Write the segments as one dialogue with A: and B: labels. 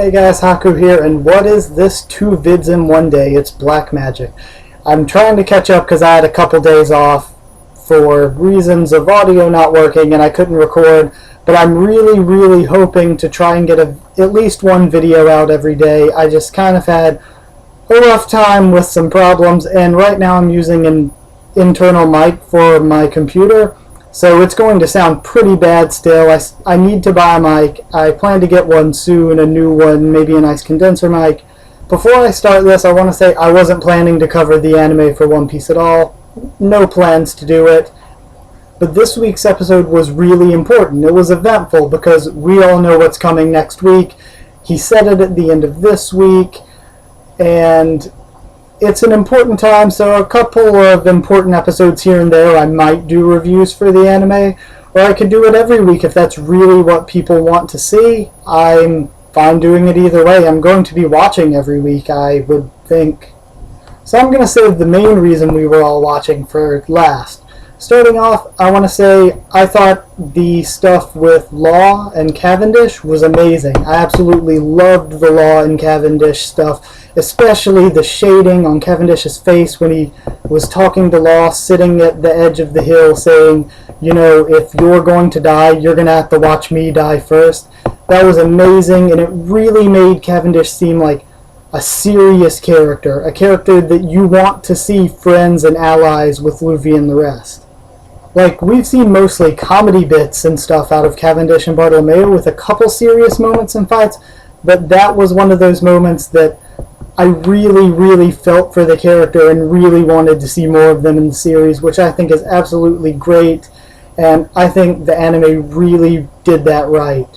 A: Hey guys, Haku here, and what is this 2 vids in 1 day? It's Black Magic. I'm trying to catch up because I had a couple days off for reasons of audio not working and I couldn't record, but I'm really hoping to try and get at least one video out every day. I just kind of had a rough time with some problems, and right now I'm using an internal mic for my computer, so it's going to sound pretty bad still. I need to buy a mic. I plan to get one soon, a new one, maybe a nice condenser mic. Before I start this, I want to say I wasn't planning to cover the anime for One Piece at all. No plans to do it. But this week's episode was really important. It was eventful because we all know what's coming next week. He said it at the end of this week, and it's an important time, so a couple of important episodes here and there I might do reviews for the anime, or I could do it every week if that's really what people want to see. I'm fine doing it either way. I'm going to be watching every week, I would think. So I'm going to save the main reason we were all watching for last. Starting off, I want to say I thought the stuff with Law and Cavendish was amazing. I absolutely loved the Law and Cavendish stuff, especially the shading on Cavendish's face when he was talking to Law, sitting at the edge of the hill saying, you know, if you're going to die, you're going to have to watch me die first. That was amazing, and it really made Cavendish seem like a serious character, a character that you want to see friends and allies with Luffy and the rest. Like, we've seen mostly comedy bits and stuff out of Cavendish and Bartolomeo with a couple serious moments and fights, but that was one of those moments that I really felt for the character and really wanted to see more of them in the series, which I think is absolutely great, and I think the anime really did that right.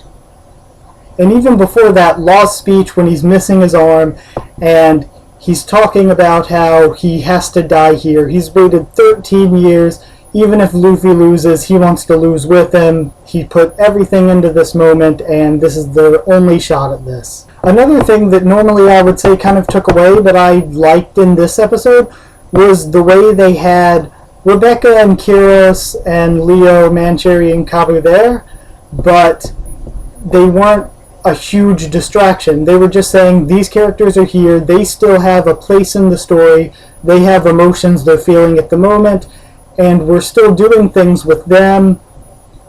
A: And even before that, Law's speech when he's missing his arm and he's talking about how he has to die here. He's waited 13 years. Even if Luffy loses, he wants to lose with him. He put everything into this moment, and this is the only shot at this. Another thing that normally I would say kind of took away, but I liked in this episode, was the way they had Rebecca and Kiros and Leo, Mancherry, and Kabu there, but they weren't a huge distraction. They were just saying, these characters are here, they still have a place in the story, they have emotions they're feeling at the moment, and we're still doing things with them.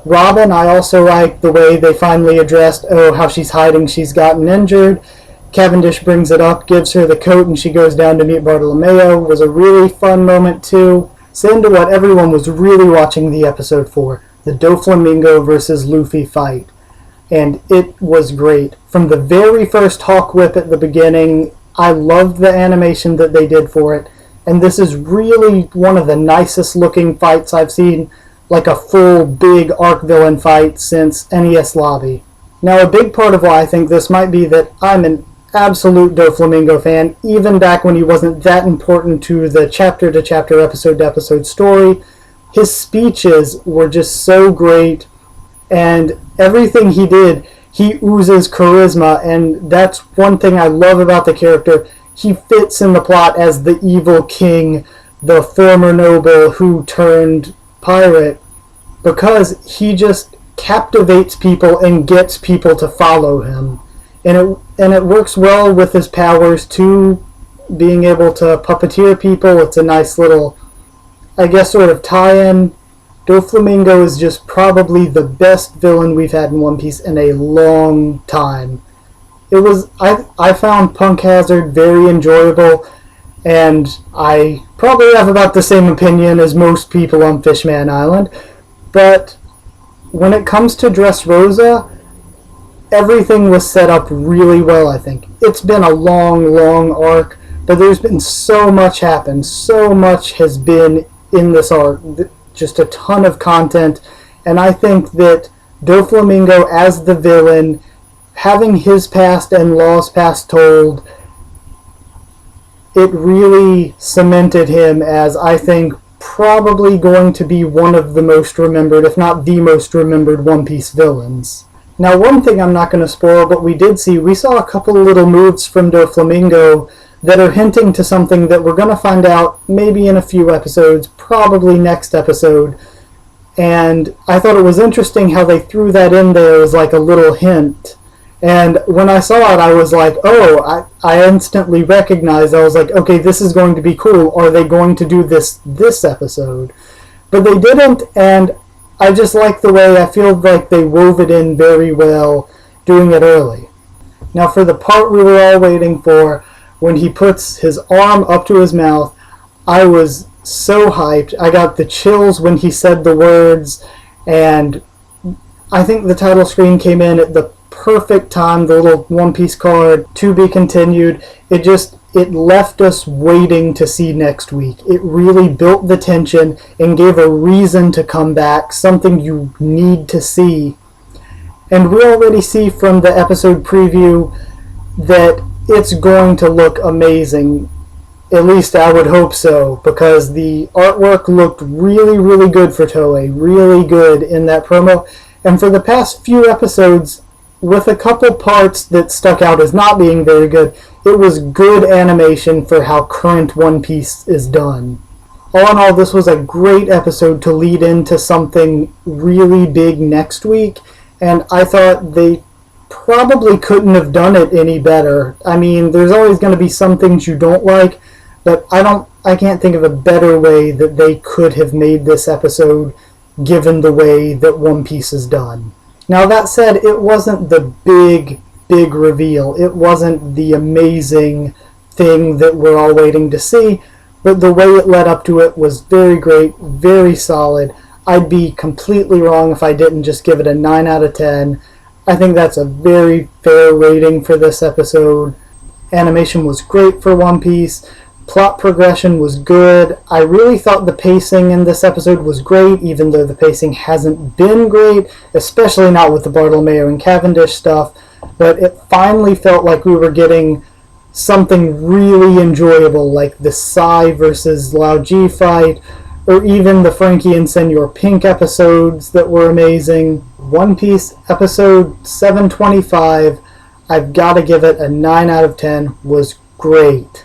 A: Robin, I also like the way they finally addressed, how she's hiding, she's gotten injured. Cavendish brings it up, gives her the coat, and she goes down to meet Bartolomeo. It was a really fun moment too. So into what everyone was really watching the episode for, the Doflamingo versus Luffy fight. And it was great. From the very first Hawk Whip at the beginning, I loved the animation that they did for it. And this is really one of the nicest looking fights I've seen, like a full big arc villain fight since NES Lobby. Now, a big part of why I think this might be that I'm an absolute Doflamingo fan, even back when he wasn't that important to the chapter-to-chapter, episode-to-episode story. His speeches were just so great, and everything he did, he oozes charisma, and that's one thing I love about the character. He fits in the plot as the evil king, the former noble who turned pirate, because he just captivates people and gets people to follow him. And it works well with his powers too, being able to puppeteer people. It's a nice little, I guess, sort of tie-in. Doflamingo is just probably the best villain we've had in One Piece in a long time. I found Punk Hazard very enjoyable, and I probably have about the same opinion as most people on Fishman Island, but when it comes to Dressrosa, everything was set up really well, I think. It's been a long arc, but there's been so much happened, so much has been in this arc, just a ton of content, and I think that Doflamingo as the villain, having his past and Law's past told, it really cemented him as, I think, probably going to be one of the most remembered, if not the most remembered, One Piece villains. Now, one thing I'm not going to spoil, but we saw a couple of little moves from Doflamingo that are hinting to something that we're going to find out maybe in a few episodes, probably next episode. And I thought it was interesting how they threw that in there as like a little hint. And when I saw it, I was like, oh, I instantly recognized. I was like, okay, this is going to be cool. Are they going to do this episode? But they didn't, and I just like the way I feel like they wove it in very well, doing it early. Now for the part we were all waiting for, when he puts his arm up to his mouth, I was so hyped. I got the chills when he said the words, and I think the title screen came in at the perfect time, the little One Piece card, to be continued. It left us waiting to see next week. It really built the tension and gave a reason to come back, something you need to see. And we already see from the episode preview that it's going to look amazing. At least I would hope so, because the artwork looked really, really good for Toei. Really good in that promo. And for the past few episodes, with a couple parts that stuck out as not being very good, it was good animation for how current One Piece is done. All in all, this was a great episode to lead into something really big next week, and I thought they probably couldn't have done it any better. I mean, there's always going to be some things you don't like, but I can't think of a better way that they could have made this episode given the way that One Piece is done. Now that said, it wasn't the big reveal. It wasn't the amazing thing that we're all waiting to see, but the way it led up to it was very great, very solid. I'd be completely wrong if I didn't just give it a 9 out of 10. I think that's a very fair rating for this episode. Animation was great for One Piece. Plot progression was good. I really thought the pacing in this episode was great, even though the pacing hasn't been great, especially not with the Bartolomeo and Cavendish stuff. But it finally felt like we were getting something really enjoyable, like the Sai versus Lao Ji fight, or even the Frankie and Senor Pink episodes that were amazing. One Piece episode 725, I've got to give it a 9 out of 10, was great.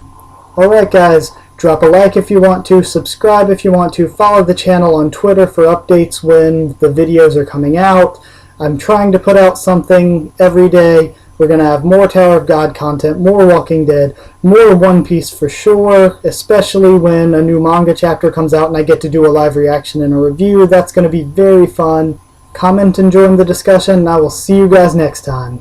A: Alright guys, drop a like if you want to, subscribe if you want to, follow the channel on Twitter for updates when the videos are coming out. I'm trying to put out something every day. We're going to have more Tower of God content, more Walking Dead, more One Piece for sure, especially when a new manga chapter comes out and I get to do a live reaction and a review. That's going to be very fun. Comment and join the discussion, and I will see you guys next time.